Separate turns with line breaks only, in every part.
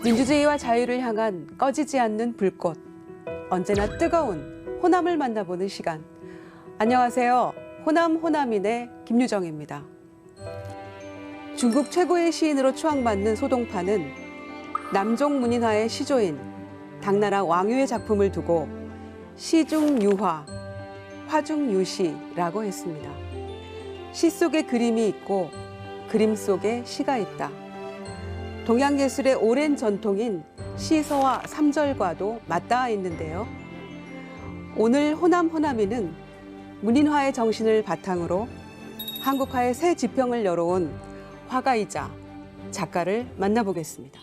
민주주의와 자유를 향한 꺼지지 않는 불꽃, 언제나 뜨거운 호남을 만나보는 시간. 안녕하세요. 호남호남인의 김유정입니다. 중국 최고의 시인으로 추앙받는 소동파는 남종 문인화의 시조인 당나라 왕유의 작품을 두고 시중 유화, 화중 유시라고 했습니다. 시 속에 그림이 있고 그림 속에 시가 있다. 동양예술의 오랜 전통인 시서와 삼절과도 맞닿아 있는데요. 오늘 호남호남인은 문인화의 정신을 바탕으로 한국화의 새 지평을 열어온 화가이자 작가를 만나보겠습니다.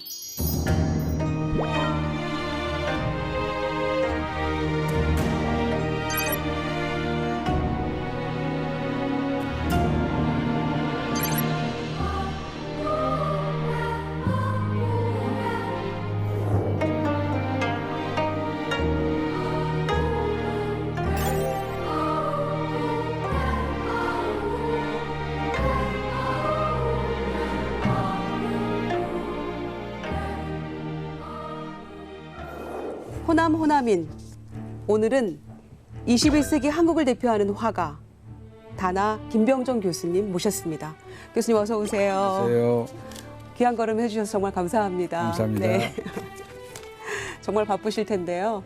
호남호남인, 오늘은 21세기 한국을 대표하는 화가 다나 김병정 교수님 모셨습니다. 교수님 어서 오세요.
안녕하세요.
귀한 걸음 해주셔서 정말 감사합니다.
감사합니다.
네. 정말 바쁘실 텐데요.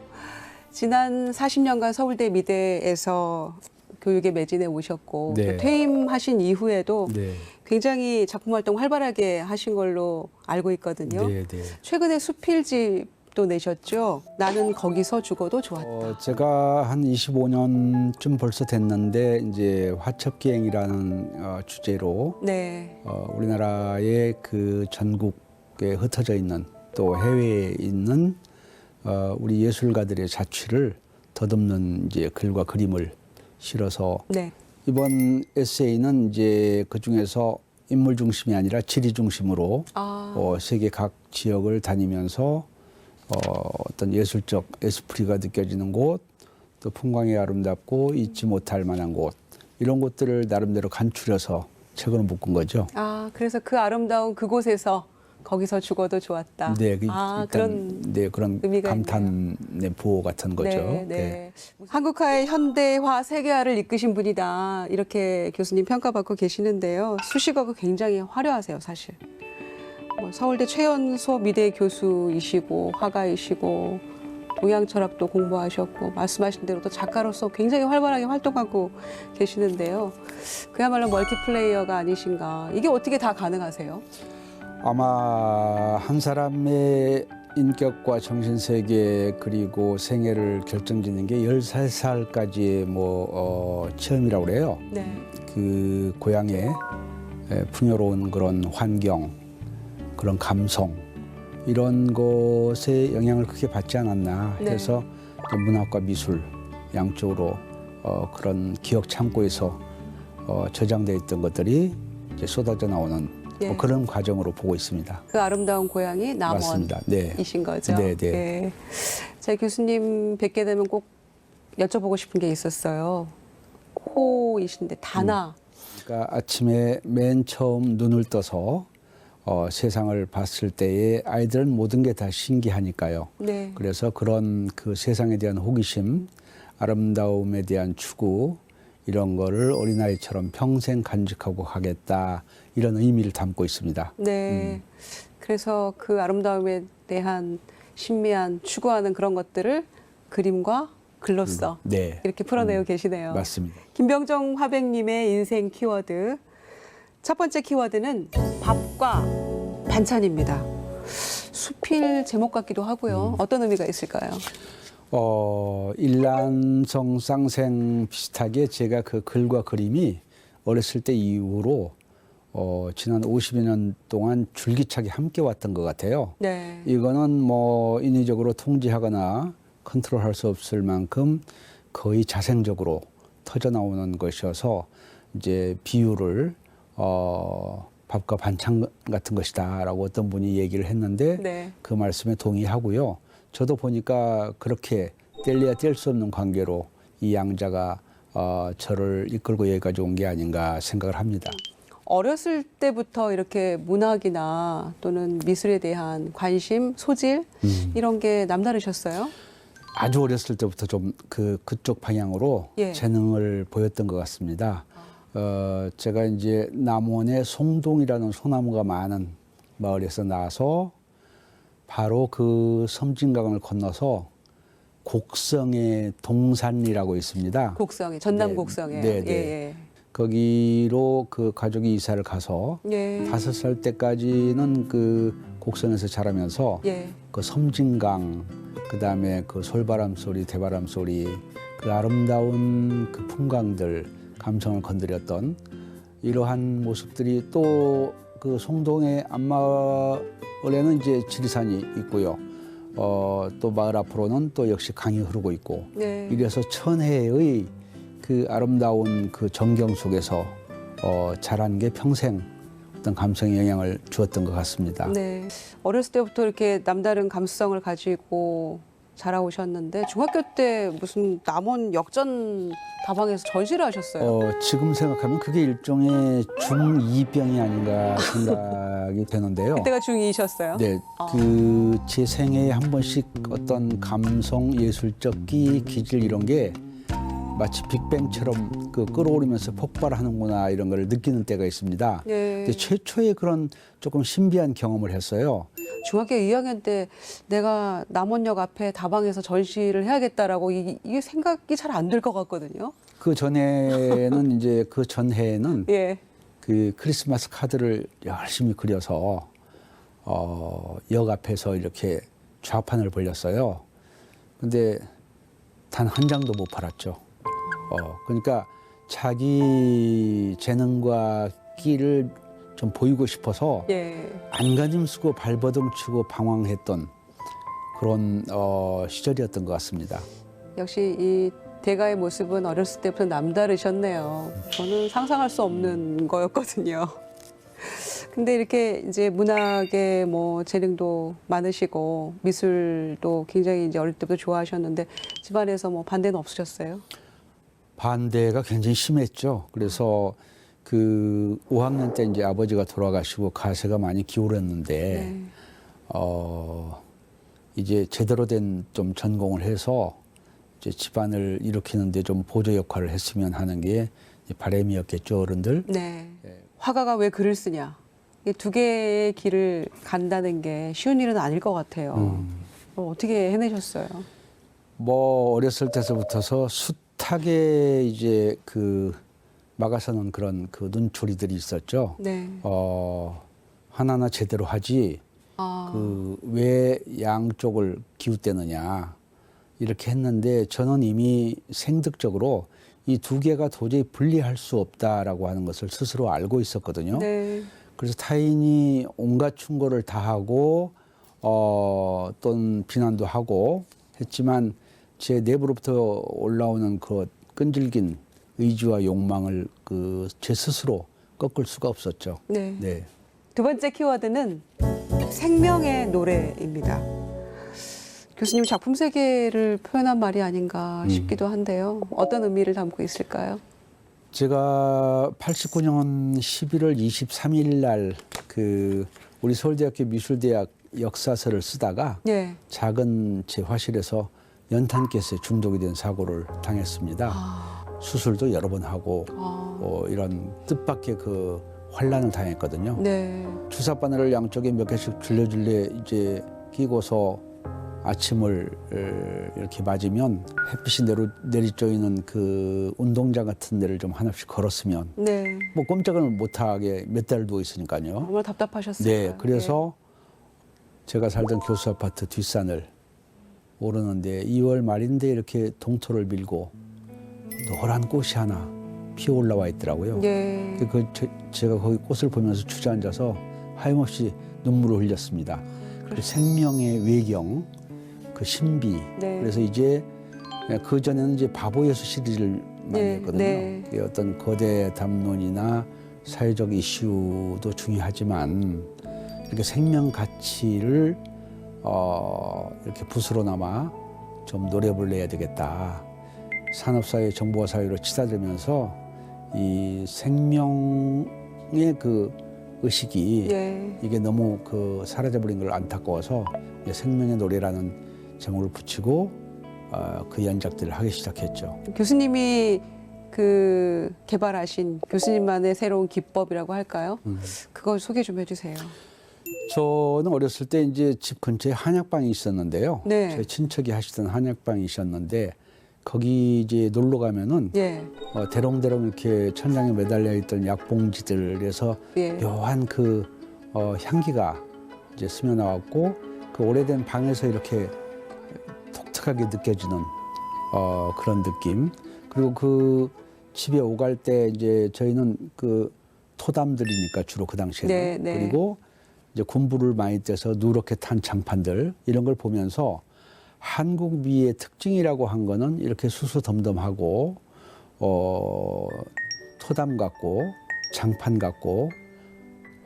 지난 40년간 서울대 미대에서 교육에 매진해 오셨고
네.
또 퇴임하신 이후에도
네.
굉장히 작품 활동 활발하게 하신 걸로 알고 있거든요.
네, 네.
최근에 수필집도 내셨죠. 나는 거기서 죽어도 좋았다.
제가 한 25년쯤 벌써 됐는데 이제 화첩기행이라는 주제로
네.
우리나라의 그 전국에 흩어져 있는 또 해외에 있는 우리 예술가들의 자취를 더듬는 이제 글과 그림을 실어서
네.
이번 에세이는 이제 그 중에서 인물 중심이 아니라 지리 중심으로 세계 각 지역을 다니면서 어떤 예술적 에스프리가 느껴지는 곳, 또 풍광이 아름답고 잊지 못할 만한 곳, 이런 곳들을 나름대로 간추려서 책으로 묶은 거죠.
그래서 그 아름다운 그곳에서 거기서 죽어도 좋았다.
네,
그런
그런
의미가
감탄의 부호 같은 거죠.
네, 네. 한국화의 현대화, 세계화를 이끄신 분이다. 이렇게 교수님 평가받고 계시는데요. 수식어가 굉장히 화려하세요, 사실. 서울대 최연소 미대 교수이시고 화가이시고 동양 철학도 공부하셨고 말씀하신 대로 또 작가로서 굉장히 활발하게 활동하고 계시는데요. 그야말로 멀티플레이어가 아니신가. 이게 어떻게 다 가능하세요?
아마 한 사람의 인격과 정신세계 그리고 생애를 결정짓는 게 13살까지의 체험이라고 그래요.
네.
그 고향의 풍요로운 그런 환경, 그런 감성, 이런 것에 영향을 크게 받지 않았나 해서 문학과 미술 양쪽으로 그런 기억 창고에서 저장돼 있던 것들이 이제 쏟아져 나오는 그런 과정으로 보고 있습니다.
그 아름다운 고향이
맞습니다. 네.
남원이신 거죠?
네, 네.
네. 제가 교수님 뵙게 되면 꼭 여쭤보고 싶은 게 있었어요. 호이신데 다나.
그러니까 아침에 맨 처음 눈을 떠서 세상을 봤을 때에 아이들은 모든 게 다 신기하니까요.
네.
그래서 그런 그 세상에 대한 호기심, 아름다움에 대한 추구, 이런 거를 어린아이처럼 평생 간직하고 가겠다, 이런 의미를 담고 있습니다.
네. 그래서 그 아름다움에 대한 신미한 추구하는 그런 것들을 그림과 글로써 이렇게 풀어내고 계시네요.
맞습니다.
김병정 화백님의 인생 키워드. 첫 번째 키워드는 밥과 반찬입니다. 수필 제목 같기도 하고요. 어떤 의미가 있을까요?
일란성쌍생 비슷하게 제가 그 글과 그림이 어렸을 때 이후로 지난 50여 년 동안 줄기차게 함께 왔던 것 같아요.
네.
이거는 인위적으로 통제하거나 컨트롤할 수 없을 만큼 거의 자생적으로 터져 나오는 것이어서 이제 비유를 밥과 반찬 같은 것이다라고 어떤 분이 얘기를 했는데 그 말씀에 동의하고요. 저도 보니까 그렇게 뗄래야 뗄 수 없는 관계로 이 양자가 저를 이끌고 여기까지 온 게 아닌가 생각을 합니다.
어렸을 때부터 이렇게 문학이나 또는 미술에 대한 관심, 소질 이런 게 남다르셨어요?
아주 어렸을 때부터 좀 그쪽 방향으로
예.
재능을 보였던 것 같습니다. 제가 이제 남원의 송동이라는 소나무가 많은 마을에서 나서 바로 그 섬진강을 건너서 곡성의 동산리라고 있습니다.
곡성에, 전남
네,
곡성에.
네, 네.
예,
거기로 그 가족이 이사를 가서
예.
5살 때까지는 그 곡성에서 자라면서
예.
그 섬진강, 그다음에 그 솔바람 소리, 대바람 소리, 그 아름다운 그 풍광들, 감성을 건드렸던 이러한 모습들이 또 그 송동의 앞마을에는 이제 지리산이 있고요. 또 마을 앞으로는 또 역시 강이 흐르고 있고
네.
이래서 천혜의 그 아름다운 그 전경 속에서 자란 게 평생 어떤 감성의 영향을 주었던 것 같습니다.
네. 어렸을 때부터 이렇게 남다른 감수성을 가지고 자라오셨는데 중학교 때 무슨 남원 역전 다방에서 전시를 하셨어요.
지금 생각하면 그게 일종의 중2병이 아닌가 생각이 되는데요.
그때가 중2이셨어요?
네, 그 제 생애에 한 번씩 어떤 감성, 예술적 끼, 기질 이런 게 마치 빅뱅처럼 그 끌어오르면서 폭발하는구나 이런 걸 느끼는 때가 있습니다.
네.
근데 최초의 그런 조금 신비한 경험을 했어요.
중학교 2학년 때 내가 남원역 앞에 다방에서 전시를 해야겠다라고 이게 생각이 잘 안 들 것 같거든요.
그 전에는 이제 그 전해에는
예.
그 크리스마스 카드를 열심히 그려서 역 앞에서 이렇게 좌판을 벌렸어요. 근데 단 한 장도 못 팔았죠. 그러니까 자기 재능과 끼를 좀 보이고 싶어서
예.
안간힘 쓰고 발버둥 치고 방황했던 그런 시절이었던 것 같습니다.
역시 이 대가의 모습은 어렸을 때부터 남다르셨네요. 저는 상상할 수 없는 거였거든요. 근데 이렇게 이제 문학에 뭐 재능도 많으시고 미술도 굉장히 이제 어릴 때부터 좋아하셨는데 집안에서 뭐 반대는 없으셨어요?
반대가 굉장히 심했죠. 그래서 그 5학년 때 이제 아버지가 돌아가시고 가세가 많이 기울었는데
네.
이제 제대로 된 좀 전공을 해서 이제 집안을 일으키는데 좀 보조 역할을 했으면 하는 게 바람이었겠죠, 어른들.
네. 화가가 왜 글을 쓰냐? 이 두 개의 길을 간다는 게 쉬운 일은 아닐 것 같아요. 어떻게 해내셨어요?
뭐 어렸을 때서부터서 숱하게 이제 그 막아서는 그런 그 눈초리들이 있었죠.
네.
하나하나 제대로 하지.
아,
그 왜 양쪽을 기웃대느냐 이렇게 했는데 저는 이미 생득적으로 이 두 개가 도저히 분리할 수 없다라고 하는 것을 스스로 알고 있었거든요.
네.
그래서 타인이 온갖 충고를 다 하고 또는 비난도 하고 했지만 제 내부로부터 올라오는 그 끈질긴 의지와 욕망을 그 제 스스로 꺾을 수가 없었죠.
네.
네.
두 번째 키워드는 생명의 노래입니다. 교수님 작품 세계를 표현한 말이 아닌가 싶기도 한데요. 어떤 의미를 담고 있을까요?
제가 89년 11월 23일 날 그 우리 서울대학교 미술대학 역사서를 쓰다가
네.
작은 제 화실에서 연탄가스에 중독이 된 사고를 당했습니다. 수술도 여러 번 하고 이런 뜻밖의 그 환란을 당했거든요.
네.
주사 바늘을 양쪽에 몇 개씩 줄레줄레 이제 끼고서 아침을 이렇게 맞으면 햇빛이 내리쬐이는 그 운동장 같은 데를 좀 하나씩 걸었으면
네.
뭐 꼼짝을 못하게 몇 달 누워 있으니까요.
정말 답답하셨어요.
네, 그래서 제가 살던 교수 아파트 뒷산을 오르는데 2월 말인데 이렇게 동토를 밀고 노란 꽃이 하나 피어 올라와 있더라고요.
예.
제가 거기 꽃을 보면서 주저앉아서 하염없이 눈물을 흘렸습니다. 그 생명의 외경, 그 신비.
네.
그래서 이제 그 전에는 이제 바보 예수 시리즈를 많이
네,
했거든요.
네.
이 어떤 거대 담론이나 사회적 이슈도 중요하지만 이렇게 생명 가치를 이렇게 붓으로나마 좀 노래를 내야 되겠다. 산업사회, 정보화 사회로 치닫으면서 이 생명을 생명의 그 의식이
예.
이게 너무 그 사라져버린 걸 안타까워서 이제 생명의 노래라는 제목을 붙이고 그 연작들을 하기 시작했죠.
교수님이 그 개발하신 교수님만의 새로운 기법이라고 할까요? 그걸 소개 좀 해주세요.
저는 어렸을 때 이제 집 근처에 한약방이 있었는데요.
네.
제 친척이 하시던 한약방이 있었는데 거기 이제 놀러 가면은
예.
대롱대롱 이렇게 천장에 매달려 있던 약봉지들에서
예.
묘한 그 향기가 이제 스며 나왔고 그 오래된 방에서 이렇게 독특하게 느껴지는 그런 느낌. 그리고 그 집에 오갈 때 이제 저희는 그 토담들이니까 주로 그 당시에는
네, 네.
그리고 이제 군부를 많이 떼서 누렇게 탄 장판들 이런 걸 보면서 한국 미의 특징이라고 한 거는 이렇게 수수덤덤하고 토담 같고 장판 같고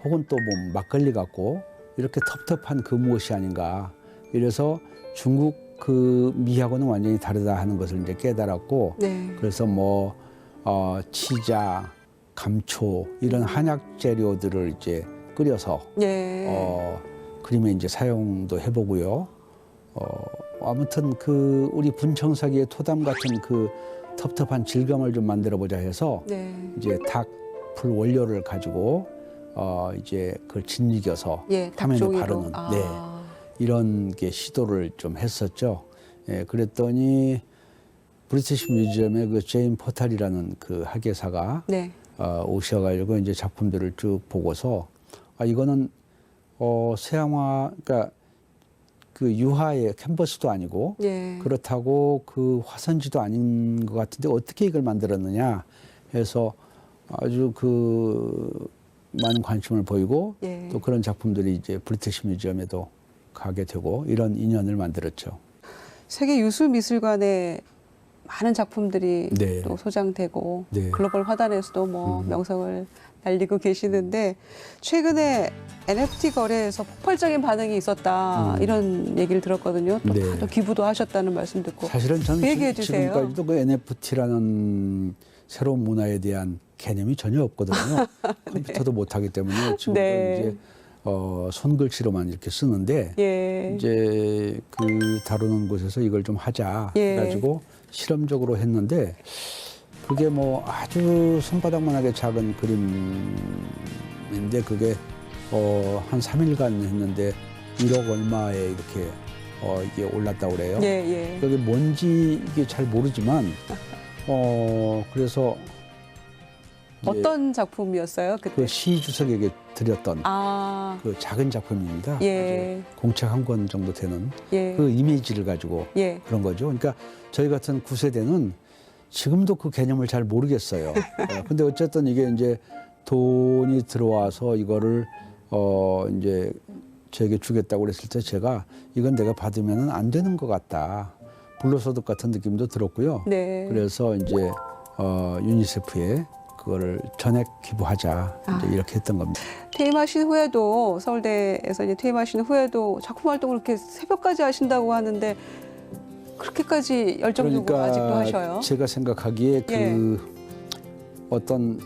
혹은 또 뭐 막걸리 같고 이렇게 텁텁한 그 무엇이 아닌가. 이래서 중국 그 미하고는 완전히 다르다 하는 것을 이제 깨달았고
네.
그래서 뭐 치자, 감초 이런 한약 재료들을 이제 끓여서
예.
그림에 이제 사용도 해보고요. 아무튼 그 우리 분청사기의 토담 같은 그 텁텁한 질감을 좀 만들어 보자 해서
네.
이제 닭풀 원료를 가지고 이제 그걸 짓이겨서
예.
화면에
닭종이로.
바르는
아.
네, 이런 게 시도를 좀 했었죠. 예, 그랬더니 브리티시 뮤지엄의 그 제인 포탈이라는 그 학예사가
네.
오셔가지고 이제 작품들을 쭉 보고서 이거는 서양화 그러니까 그 유화의 캔버스도 아니고
예.
그렇다고 그 화선지도 아닌 것 같은데 어떻게 이걸 만들었느냐 해서 아주 그 많은 관심을 보이고
예.
또 그런 작품들이 이제 브리티시 뮤지엄에도 가게 되고 이런 인연을 만들었죠.
세계 유수 미술관에 많은 작품들이
네.
또 소장되고
네.
글로벌 화단에서도 뭐 명성을 날리고 계시는데 최근에 NFT 거래에서 폭발적인 반응이 있었다 이런 얘기를 들었거든요. 또
네.
다들 기부도 하셨다는 말씀 듣고
사실은 저는
그 얘기해 주세요.
지금까지도 그 NFT라는 새로운 문화에 대한 개념이 전혀 없거든요. 컴퓨터도 못하기 때문에 지금
네.
이제 손글씨로만 이렇게 쓰는데
예.
이제 그 다루는 곳에서 이걸 좀 하자
예.
해가지고 실험적으로 했는데 그게 뭐 아주 손바닥만하게 작은 그림인데 그게 한 3일간 했는데 1억 얼마에 이렇게 이게 올랐다고 그래요.
예, 예.
그게 뭔지 이게 잘 모르지만 그래서 이제
어떤 작품이었어요 그때?
그 시주석에게 드렸던
아,
그 작은 작품입니다.
예.
아주 공책 한 권 정도 되는
예.
그 이미지를 가지고
예.
그런 거죠. 그러니까 저희 같은 9세대는 지금도 그 개념을 잘 모르겠어요. 근데 어쨌든 이게 이제 돈이 들어와서 이거를 이제 저에게 주겠다고 그랬을 때 제가 이건 내가 받으면은 안 되는 것 같다. 불로소득 같은 느낌도 들었고요.
네.
그래서 이제 유니세프에 그거를 전액 기부하자 이제 이렇게 했던 겁니다.
퇴임하신 후에도 서울대에서 이제 퇴임하신 후에도 작품 활동을 그렇게 새벽까지 하신다고 하는데 그렇게까지 열정적으로 아직도 하셔요?
제가 생각하기에
예.
그 어떤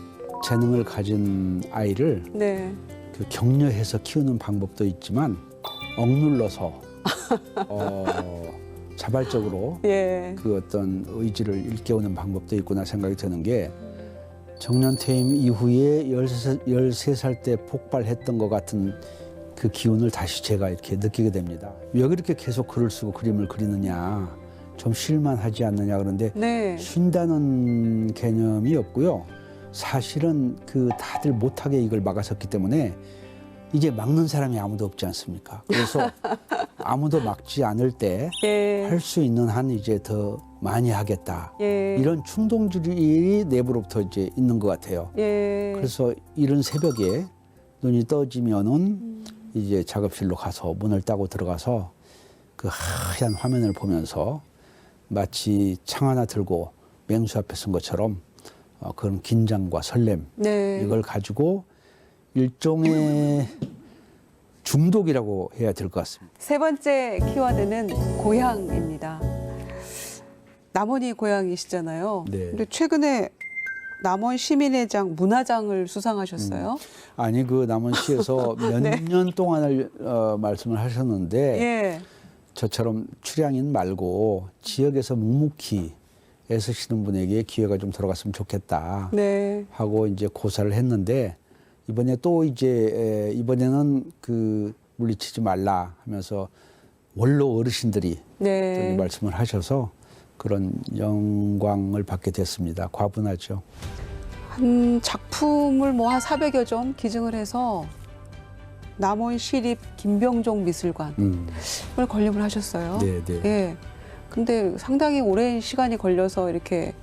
재능을 가진 아이를
네.
그 격려해서 키우는 방법도 있지만 억눌러서 자발적으로
예.
그 어떤 의지를 일깨우는 방법도 있구나 생각이 드는 게 정년 퇴임 이후에 13살 때 폭발했던 것 같은 그 기운을 다시 제가 이렇게 느끼게 됩니다. 왜 그렇게 계속 글을 쓰고 그림을 그리느냐, 좀 쉴만하지 않느냐 그런데
네.
쉰다는 개념이 없고요. 사실은 그 다들 못하게 이걸 막아섰기 때문에 이제 막는 사람이 아무도 없지 않습니까? 그래서 아무도 막지 않을 때 할 수
예.
있는 한 이제 더 많이 하겠다.
예.
이런 충동들이 내부로부터 이제 있는 것 같아요.
예.
그래서 이른 새벽에 눈이 떠지면은 이제 작업실로 가서 문을 따고 들어가서 그 하얀 화면을 보면서 마치 창 하나 들고 맹수 앞에 쓴 것처럼 그런 긴장과 설렘
네.
이걸 가지고 일종의 중독이라고 해야 될 것 같습니다.
세 번째 키워드는 고향입니다. 남원이 고향이시잖아요.
네.
근데 최근에 남원 시민회장 문화장을 수상하셨어요.
아니 그 남원시에서 몇 년 동안을 말씀을 하셨는데
예.
저처럼 출향인 말고 지역에서 묵묵히 애쓰시는 분에게 기회가 좀 들어갔으면 좋겠다
네.
하고 이제 고사를 했는데 이번에 또 이제 이번에는 그 물리치지 말라 하면서 원로 어르신들이
네.
저기 말씀을 하셔서 그런 영광을 받게 됐습니다. 과분하죠.
한 작품을 뭐 한 400여 점 기증을 해서 남원시립 김병종 미술관을 건립을 하셨어요.
네, 네.
예. 근데 상당히 오랜 시간이 걸려서 이렇게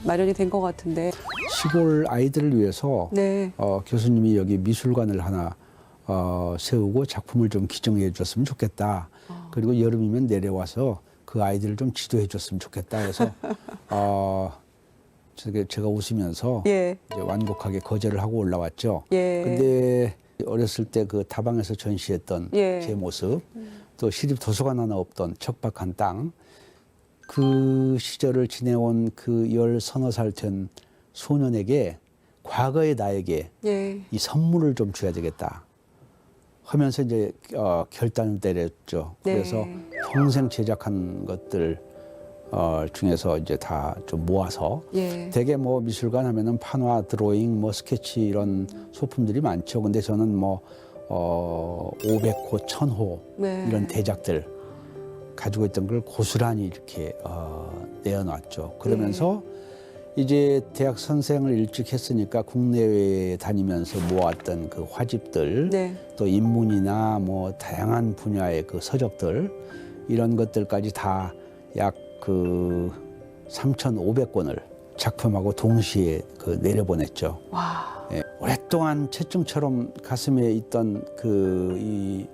마련이 된 것 같은데.
시골 아이들을 위해서
네.
교수님이 여기 미술관을 하나 세우고 작품을 좀 기증해 줬으면 좋겠다. 그리고 여름이면 내려와서 그 아이들을 좀 지도해 줬으면 좋겠다 해서 제가 웃으면서
예.
이제 완곡하게 거절을 하고 올라왔죠.
예.
근데 어렸을 때 그 다방에서 전시했던
예.
제 모습, 또 시립 도서관 하나 없던 척박한 땅, 그 시절을 지내온 그 10서너 살 된 소년에게 과거의 나에게
예.
이 선물을 좀 줘야 되겠다 하면서 이제 결단을 내렸죠.
네.
그래서 평생 제작한 것들 중에서 이제 다 좀 모아서
예.
대개 뭐 미술관 하면은 판화, 드로잉, 뭐 스케치 이런 소품들이 많죠. 근데 저는 뭐 500호, 1000호
네.
이런 대작들 가지고 있던 걸 고스란히 이렇게 내어놨죠. 그러면서 이제 대학 선생을 일찍 했으니까 국내외에 다니면서 모았던 그 화집들,
네.
또 인문이나 뭐 다양한 분야의 그 서적들 이런 것들까지 다 약 그 3,500권을 작품하고 동시에 그 내려보냈죠.
와.
예, 오랫동안 채증처럼 가슴에 있던 이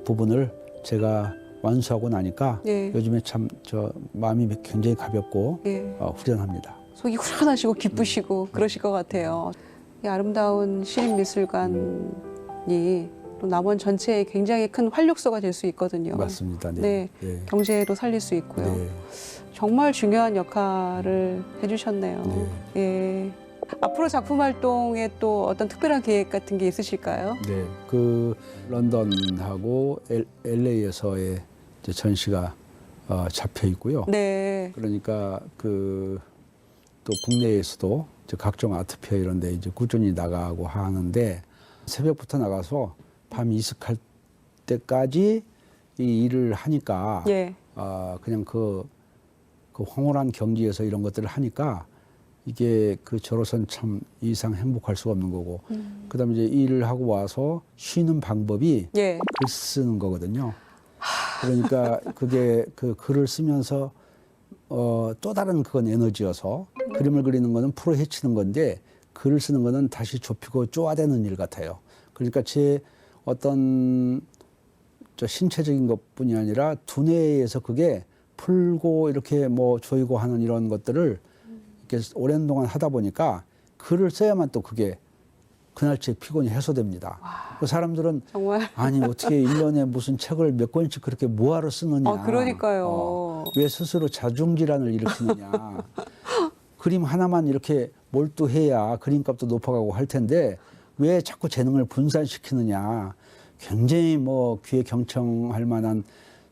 부분을 제가 완수하고 나니까
예.
요즘에 참 저 마음이 굉장히 가볍고
예.
후련합니다.
속이 후련하시고 기쁘시고 그러실 것 같아요. 이 아름다운 시립미술관이 또 남원 전체에 굉장히 큰 활력소가 될 수 있거든요.
맞습니다. 네.
네.
네.
경제도 살릴 수 있고요.
네.
정말 중요한 역할을 해주셨네요.
네.
예. 앞으로 작품 활동에 또 어떤 특별한 계획 같은 게 있으실까요?
네. 그 런던하고 LA에서의 전시가 잡혀 있고요.
네.
그러니까 그 또 국내에서도 이제 각종 아트페어 이런 데 이제 꾸준히 나가고 하는데 새벽부터 나가서 밤 이슥할 때까지 이 일을 하니까
예.
그냥 그 황홀한 경지에서 이런 것들을 하니까 이게 저로선 참 이상 행복할 수가 없는 거고 그다음에 이제 일을 하고 와서 쉬는 방법이
예.
글 쓰는 거거든요. 그러니까 그게 그 글을 쓰면서 또 다른 그건 에너지여서 그림을 그리는 거는 풀어 헤치는 건데 글을 쓰는 거는 다시 좁히고 쪼아대는 일 같아요. 그러니까 제 어떤 신체적인 것뿐이 아니라 두뇌에서 그게 풀고 이렇게 뭐 조이고 하는 이런 것들을 이렇게 오랜 동안 하다 보니까 글을 써야만 또 그게 그날치의 피곤이 해소됩니다. 그 사람들은
정말.
아니 어떻게 1년에 무슨 책을 몇 권씩 그렇게 뭐하러 쓰느냐.
그러니까요.
왜 스스로 자중질환을 일으키느냐. 그림 하나만 이렇게 몰두해야 그림값도 높아가고 할 텐데 왜 자꾸 재능을 분산시키느냐. 굉장히 뭐 귀에 경청할 만한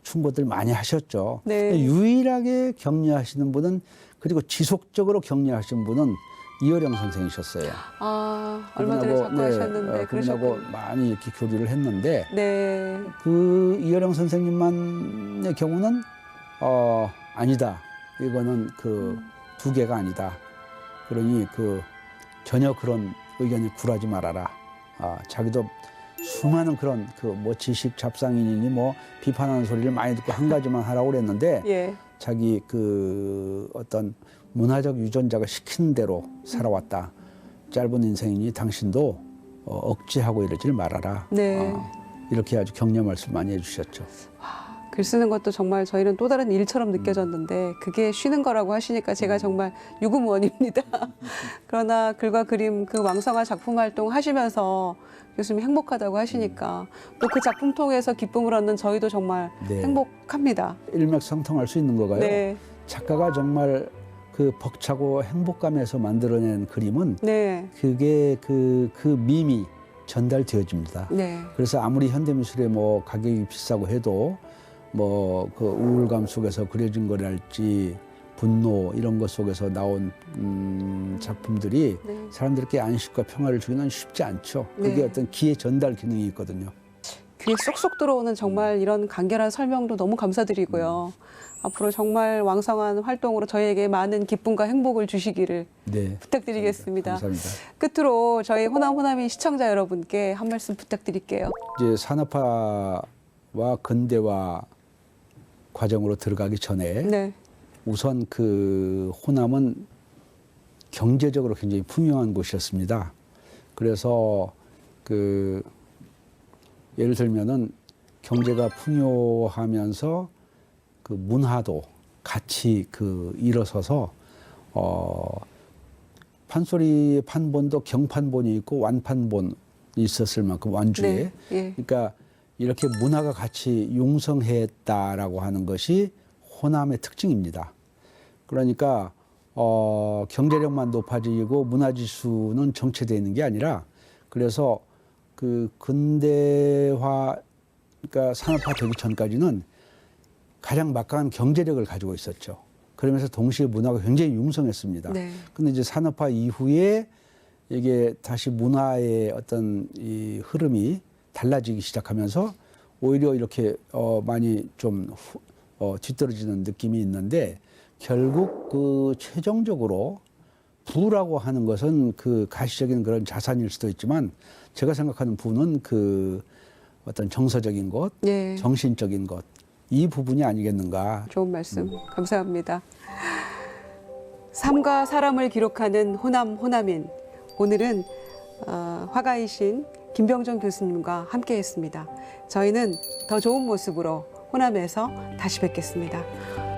충고들 많이 하셨죠.
네.
유일하게 격려하시는 분은 그리고 지속적으로 격려하신 분은 이어령 선생이셨어요.
얼마 전에 작고 하셨는데
그분하고
그러셨군요.
많이 이렇게 교류를 했는데
네.
그 이어령 선생님만의 경우는 아니다. 이거는 두 개가 아니다. 그러니 전혀 그런 의견에 굴하지 말아라. 자기도 수많은 그런 뭐 지식 잡상인이니 뭐 비판하는 소리를 많이 듣고 한 가지만 하라고 그랬는데
예.
자기 어떤 문화적 유전자가 시키는 대로 살아왔다. 짧은 인생이니 당신도 억지하고 이러질 말아라.
네.
이렇게 아주 격려 말씀 많이 해주셨죠.
글 쓰는 것도 정말 저희는 또 다른 일처럼 느껴졌는데 그게 쉬는 거라고 하시니까 제가 정말 유구무원입니다. 그러나 글과 그림 그 왕성한 작품 활동 하시면서 교수님이 행복하다고 하시니까 또 그 작품 통해서 기쁨을 얻는 저희도 정말
네.
행복합니다.
일맥상통할 수 있는 거가요.
네.
작가가 정말 그 벅차고 행복감에서 만들어낸 그림은
네.
그게 그 밈이 전달되어집니다.
네.
그래서 아무리 현대미술에 뭐 가격이 비싸고 해도 뭐 그 우울감 속에서 그려진 거랄지 분노 이런 것 속에서 나온 작품들이
네.
사람들께 안식과 평화를 주기는 쉽지 않죠. 그게
네.
어떤 기의 전달 기능이 있거든요.
귀에 쏙쏙 들어오는 정말 이런 간결한 설명도 너무 감사드리고요. 앞으로 정말 왕성한 활동으로 저희에게 많은 기쁨과 행복을 주시기를
네.
부탁드리겠습니다.
감사합니다.
끝으로 저희 호남 호남인 시청자 여러분께 한 말씀 부탁드릴게요.
이제 산업화와 근대화 과정으로 들어가기 전에
네.
우선 그 호남은 경제적으로 굉장히 풍요한 곳이었습니다. 그래서 그 예를 들면은 경제가 풍요하면서 그 문화도 같이 그 일어서서 판소리 판본도 경판본이 있고 완판본이 있었을 만큼 완주에
네. 예.
그러니까 이렇게 문화가 같이 융성했다라고 하는 것이 호남의 특징입니다. 그러니까 경제력만 높아지고 문화지수는 정체되어 있는 게 아니라 그래서 그 근대화 그러니까 산업화되기 전까지는 가장 막강한 경제력을 가지고 있었죠. 그러면서 동시에 문화가 굉장히 융성했습니다.
네.
근데 이제 산업화 이후에 이게 다시 문화의 어떤 이 흐름이 달라지기 시작하면서 오히려 이렇게 많이 좀 뒤떨어지는 느낌이 있는데 결국 그 최종적으로 부라고 하는 것은 그 가시적인 그런 자산일 수도 있지만 제가 생각하는 부는 그 어떤 정서적인 것,
예.
정신적인 것, 이 부분이 아니겠는가.
좋은 말씀 감사합니다. 삶과 사람을 기록하는 호남 호남인. 오늘은 화가이신 김병정 교수님과 함께했습니다. 저희는 더 좋은 모습으로 호남에서 다시 뵙겠습니다.